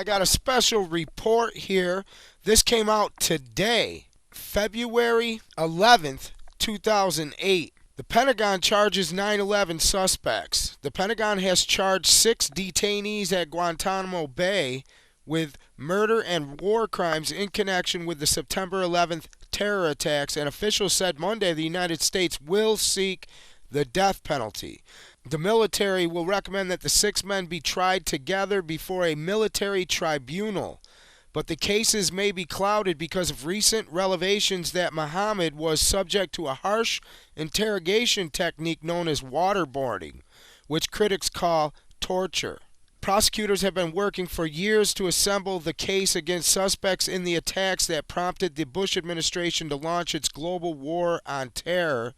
got a special report here. This came out today, February 11th, 2008. The Pentagon charges 9/11 suspects. The Pentagon has charged 6 detainees at Guantanamo Bay with murder and war crimes in connection with the September 11th terror attacks, and officials said Monday the United States will seek the death penalty. The military will recommend that the 6 men be tried together before a military tribunal, but the cases may be clouded because of recent revelations that Mohammed was subject to a harsh interrogation technique known as waterboarding, which critics call torture. Prosecutors have been working for years to assemble the case against suspects in the attacks that prompted the Bush administration to launch its global war on terror.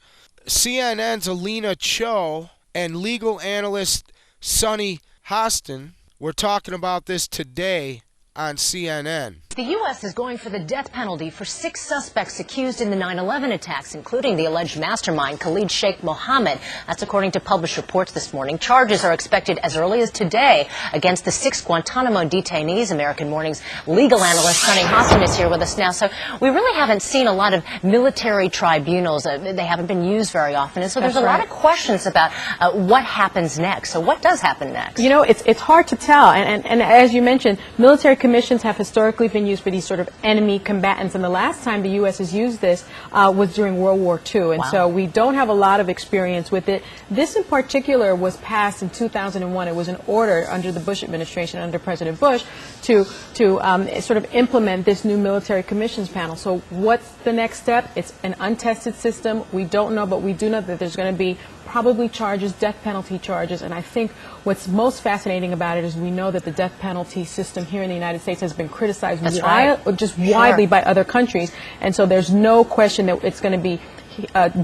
CNN's Alina Cho and legal analyst Sunny Hostin were talking about this today on CNN. The U.S. is going for the death penalty for 6 suspects accused in the 9/11 attacks, including the alleged mastermind, Khalid Sheik Mohammed. That's according to published reports this morning. Charges are expected as early as today against the 6 Guantanamo detainees. American Morning's legal analyst, Sunny Hostin, is here with us now. So we really haven't seen a lot of military tribunals. They haven't been used very often. And so there's a lot of questions about what happens next. So what does happen next? You know, it's hard to tell. And as you mentioned, military commissions have historically been used for these sort of enemy combatants, and the last time the U.S. has used this was during World War II, and so we don't have a lot of experience with it. This in particular was passed in 2001. It was an order under the Bush administration, under President Bush, to sort of implement this new military commissions panel. So what's the next step? It's an untested system. We don't know, but we do know that there's going to be probably charges, death penalty charges, and I think what's most fascinating about it is we know that the death penalty system here in the United States has been criticized widely by other countries, and so there's no question that it's going to be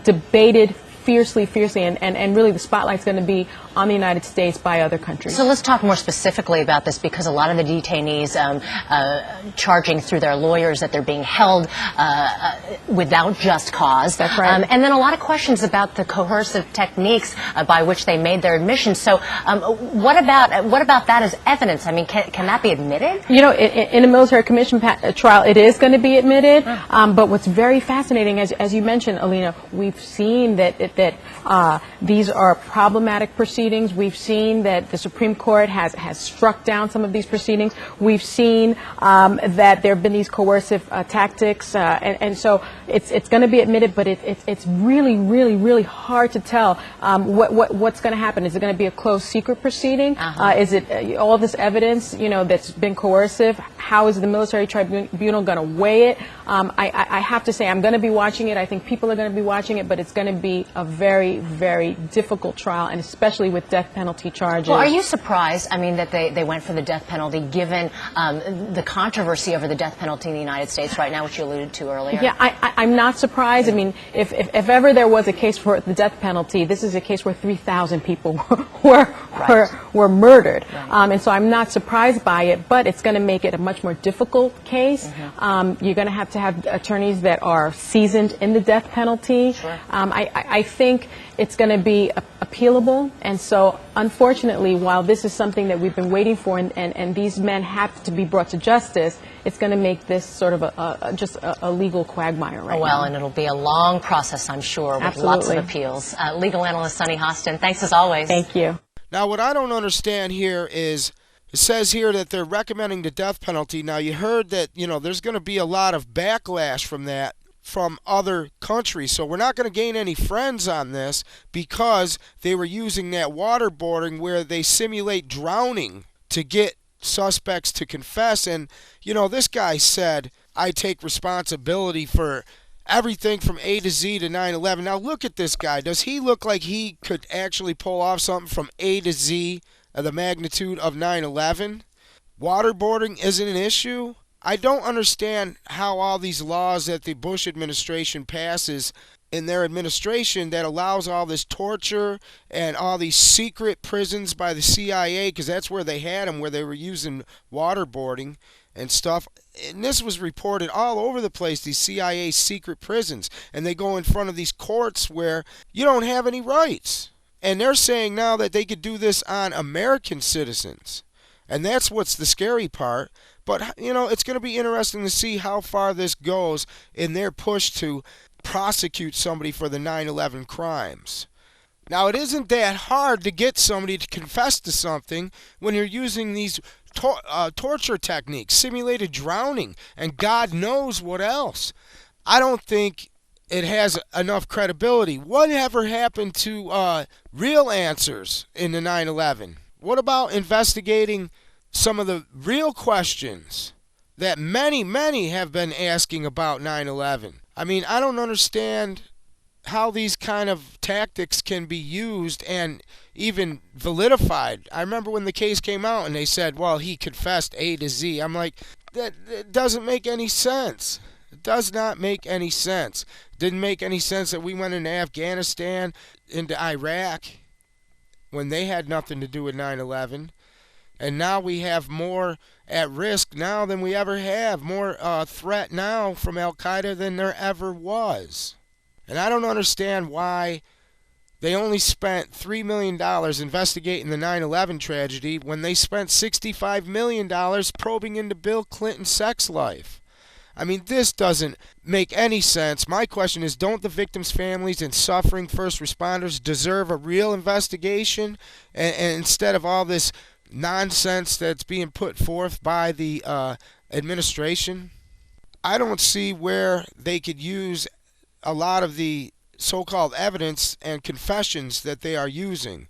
debated fiercely, and really the spotlight's going to be on the United States by other countries. So let's talk more specifically about this, because a lot of the detainees charging through their lawyers that they're being held without just cause. That's right. And then a lot of questions about the coercive techniques by which they made their admissions. So what about that as evidence? I mean, can that be admitted? You know, in a military commission trial, it is going to be admitted. But what's very fascinating, as you mentioned, Alina, we've seen that these are problematic proceedings. We've seen that the Supreme Court has struck down some of these proceedings. We've seen that there have been these coercive tactics, and so it's going to be admitted, but it's really hard to tell what's going to happen. Is it going to be a closed secret proceeding? Is it all this evidence, you know, that's been coercive? How is the military tribunal going to weigh it? I have to say I'm going to be watching it. I think people are going to be watching it, but it's going to be a very difficult trial, and especially with death penalty charges. Well, are you surprised, I mean, that they went for the death penalty, given the controversy over the death penalty in the United States right now, which you alluded to earlier? Yeah, I'm not surprised. I mean, if ever there was a case for the death penalty, this is a case where 3,000 people were murdered. Right. And so I'm not surprised by it, but it's going to make it a much more difficult case. You're going to have attorneys that are seasoned in the death penalty. Sure. I think it's going to be appealable, and so unfortunately, while this is something that we've been waiting for, and these men have to be brought to justice, it's going to make this sort of just a legal quagmire right now. Well, and it'll be a long process, I'm sure, with lots of appeals. Legal analyst Sunny Hostin, thanks as always. Thank you. Now, what I don't understand here is, it says here that they're recommending the death penalty. Now, you heard that, you know, there's going to be a lot of backlash from that from other countries. So we're not going to gain any friends on this, because they were using that waterboarding where they simulate drowning to get suspects to confess. And, you know, this guy said, I take responsibility for everything from A to Z to 9/11. Now look at this guy. Does he look like he could actually pull off something from A to Z of the magnitude of 9/11? Waterboarding isn't an issue. I don't understand how all these laws that the Bush administration passes in their administration that allows all this torture and all these secret prisons by the CIA, because that's where they had them, where they were using waterboarding and stuff. And this was reported all over the place, these CIA secret prisons. And they go in front of these courts where you don't have any rights. And they're saying now that they could do this on American citizens. And that's what's the scary part. But, it's going to be interesting to see how far this goes in their push to prosecute somebody for the 9/11 crimes. Now, it isn't that hard to get somebody to confess to something when you're using these torture techniques, simulated drowning, and God knows what else. I don't think it has enough credibility. Whatever happened to real answers in the 9/11? What about investigating some of the real questions that many, many have been asking about 9/11? I mean, I don't understand how these kind of tactics can be used and even validified. I remember when the case came out and they said, well, he confessed A to Z. I'm like, that doesn't make any sense. It does not make any sense. Didn't make any sense that we went into Afghanistan, into Iraq, when they had nothing to do with 9/11. And now we have more at risk now than we ever have. More threat now from al-Qaida than there ever was. And I don't understand why they only spent $3 million investigating the 9/11 tragedy when they spent $65 million probing into Bill Clinton's sex life. I mean, this doesn't make any sense. My question is, don't the victims' families and suffering first responders deserve a real investigation? And instead of all this nonsense that's being put forth by the administration, I don't see where they could use a lot of the so-called evidence and confessions that they are using.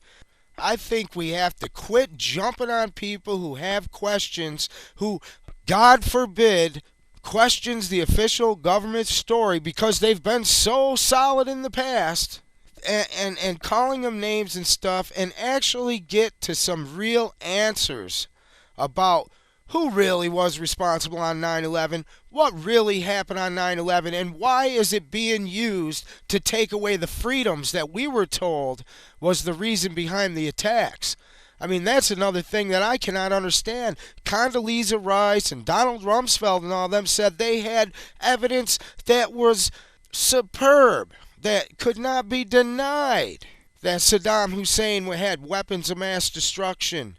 I think we have to quit jumping on people who have questions, who, God forbid, questions the official government story because they've been so solid in the past, and calling them names and stuff, and actually get to some real answers about who really was responsible on 9/11, what really happened on 9/11, and why is it being used to take away the freedoms that we were told was the reason behind the attacks. I mean, that's another thing that I cannot understand. Condoleezza Rice and Donald Rumsfeld and all them said they had evidence that was superb, that could not be denied, that Saddam Hussein had weapons of mass destruction,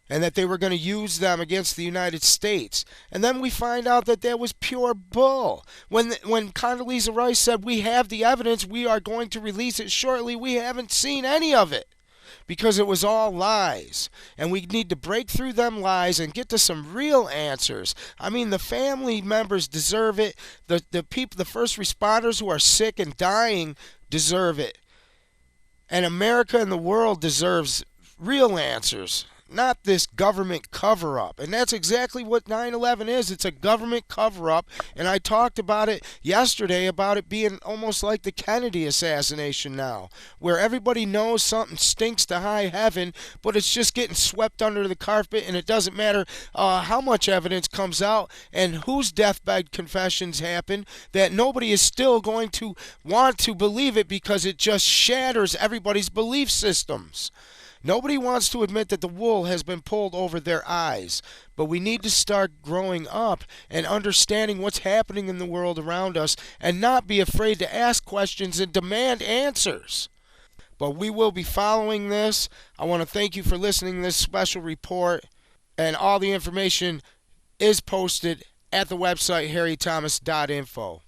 and that they were going to use them against the United States. And then we find out that that was pure bull. When Condoleezza Rice said, we have the evidence, we are going to release it shortly, we haven't seen any of it, because it was all lies. And we need to break through them lies and get to some real answers. I mean, the family members deserve it. The people, the first responders who are sick and dying deserve it. And America and the world deserves real answers, not this government cover-up. And that's exactly what 9/11 is. It's a government cover-up. And I talked about it yesterday, about it being almost like the Kennedy assassination now, where everybody knows something stinks to high heaven, but it's just getting swept under the carpet, and it doesn't matter how much evidence comes out and whose deathbed confessions happen, that nobody is still going to want to believe it because it just shatters everybody's belief systems. Nobody wants to admit that the wool has been pulled over their eyes, but we need to start growing up and understanding what's happening in the world around us and not be afraid to ask questions and demand answers. But we will be following this. I want to thank you for listening to this special report, and all the information is posted at the website harrythomas.info.